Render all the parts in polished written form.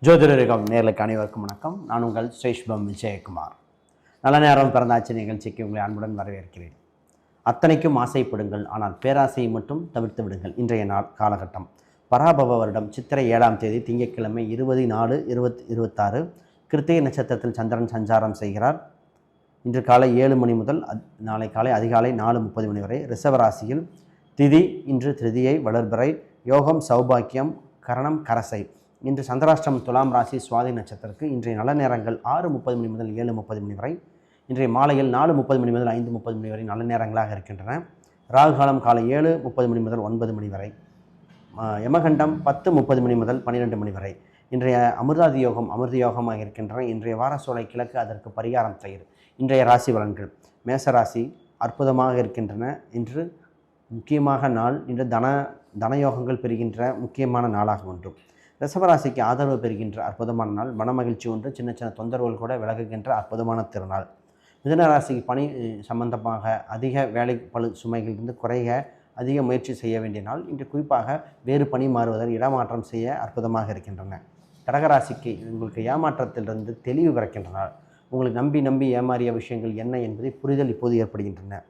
ஜோதிடரிகம் நேர்களுக்கு அனைவருக்கும் வணக்கம். நான் உங்கள் ஸ்ரீஷ்பம் விஜயகுமார். நல்ல நேரம் பிறந்தாச்சு நிகழ்ச்சிக்கு உங்களை அன்புடன் வரவேற்கிறேன். அத்தனைக்கும் ஆசைப்படுங்கள், ஆனால் பேராசையை மட்டும் தவிர்த்து விடுங்கள். இன்றைய நாள் காலகட்டம் பராபவ வருடம் சித்திரை 7ஆம் தேதி திங்கட்கிழமை 20/4/2026 கிருத்திகை நட்சத்திரத்தில் சந்திரன் சஞ்சாரம் செய்கிறார். இன்று காலை 7 மணி முதல் நாளை காலை அதிகாலை 4:30 மணி வரை ரிஷபராசியில். திதி இன்று திருதியை வளர்பிறை, யோகம் சௌபாக்கியம், கரணம் கரசை. இன்று சந்திராஷ்டிரம் துலாம் ராசி சுவாதி நட்சத்திரத்துக்கு. இன்றைய நல்ல நேரங்கள் 6:30 மணி முதல் 7:30 மணி வரை. இன்றைய மாலையில் 4:30 மணி முதல் 5:30 மணி வரை நல்ல நேரங்களாக இருக்கின்றன. ராகு காலம் காலை 7:30 மணி முதல் 9 மணி வரை. யமகண்டம் 10:30 மணி முதல் 12 மணி வரை. இன்றைய அமிர்தாதி யோகம் அமிர்த யோகமாக இருக்கின்றன. இன்றைய வார சோலை கிழக்கு, அதற்கு பரிகாரம் தயிர். இன்றைய ராசி பலன்கள். மேசராசி அற்புதமாக இருக்கின்றன. இன்று முக்கியமாக நாள். இன்று தனயோகங்கள் பெறுகின்ற முக்கியமான நாளாக உண்டு. ரிஷபராசிக்கு ஆதரவு பெறுகின்ற அற்புதமான நாள். மனமகிழ்ச்சி ஒன்று, சின்ன சின்ன தொந்தரவுகள் கூட விலகுகின்ற அற்புதமான திருநாள். மிதுன ராசிக்கு பணி சம்பந்தமாக அதிக வேலை பளு சுமைகளிலிருந்து குறைய அதிக முயற்சி செய்ய வேண்டிய நாள். இன்று குறிப்பாக வேறு பணி மாறுவதற்கு இடமாற்றம் செய்ய அற்புதமாக இருக்கின்றன. கடகராசிக்கு உங்களுக்கு ஏமாற்றத்திலிருந்து தெளிவு பிறக்கின்ற நாள். உங்களுக்கு நம்பி ஏமாறிய விஷயங்கள் என்ன என்பதை புரிதல் இப்போது ஏற்படுகின்றன.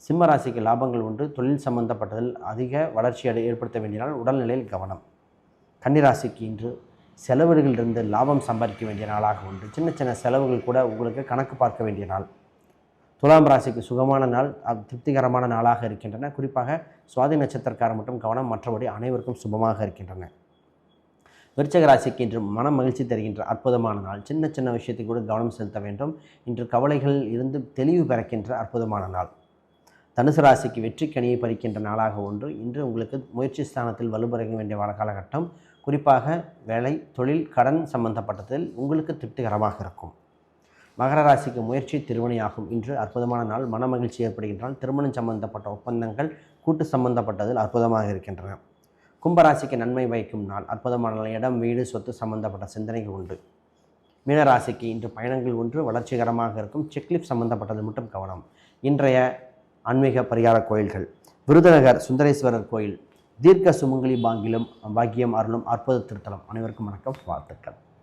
சிம்ம ராசிக்கு லாபங்கள் உண்டு. தொழில் சம்பந்தப்பட்டதில் அதிக வளர்ச்சி ஏற்படுத்த வேண்டிய நாள். உடல்நிலையில் கவனம். கன்னிராசிக்கு இன்று செலவுகளிலிருந்து லாபம் சம்பாதிக்க வேண்டிய நாளாக உண்டு. சின்ன சின்ன செலவுகள் கூட உங்களுக்கு கணக்கு பார்க்க வேண்டிய நாள். துலாம் ராசிக்கு சுகமான நாள், திருப்திகரமான நாளாக இருக்கின்றன. குறிப்பாக சுவாதி நட்சத்திரக்கார மட்டும் கவனம், மற்றபடி அனைவருக்கும் சுபமாக இருக்கின்றன. விருச்சிக ராசிக்கு இன்று மன மகிழ்ச்சி தருகின்ற அற்புதமான நாள். சின்ன சின்ன விஷயத்துக்கு கூட கவனம் செலுத்த வேண்டும். இன்று கவலைகள் இருந்து தெளிவு பிறக்கின்ற அற்புதமான நாள். தனுசு ராசிக்கு வெற்றி கனியை பறிக்கின்ற நாளாக ஒன்று. இன்று உங்களுக்கு முயற்சி ஸ்தானத்தில் வலுப்பெற வேண்டிய காலகட்டம். குறிப்பாக வேலை, தொழில், கடன் சம்பந்தப்பட்டதில் உங்களுக்கு திருப்திகரமாக இருக்கும். மகர ராசிக்கு முயற்சி திருமணியாகும். இன்று அற்புதமான நாள். மன மகிழ்ச்சி ஏற்படுகின்றால் திருமணம் சம்பந்தப்பட்ட ஒப்பந்தங்கள் கூட்டு சம்பந்தப்பட்டதில் அற்புதமாக இருக்கின்றன. கும்பராசிக்கு நன்மை வைக்கும் நாள். அற்புதமான நாள். இடம், வீடு, சொத்து சம்பந்தப்பட்ட சிந்தனைகள் உண்டு. மீனராசிக்கு இன்று பயணங்கள் ஒன்று வளர்ச்சிகரமாக இருக்கும். செக்லிப் சம்பந்தப்பட்டது மட்டும் கவனம். இன்றைய ஆன்மீக பரிகார கோயில்கள். விருதுநகர் சுந்தரேஸ்வரர் கோயில், தீர்க்க சுமங்கலி பாக்கியம் அருளும் அற்புத திருத்தலம். அனைவருக்கும் வணக்கம், வாழ்த்துக்கள்.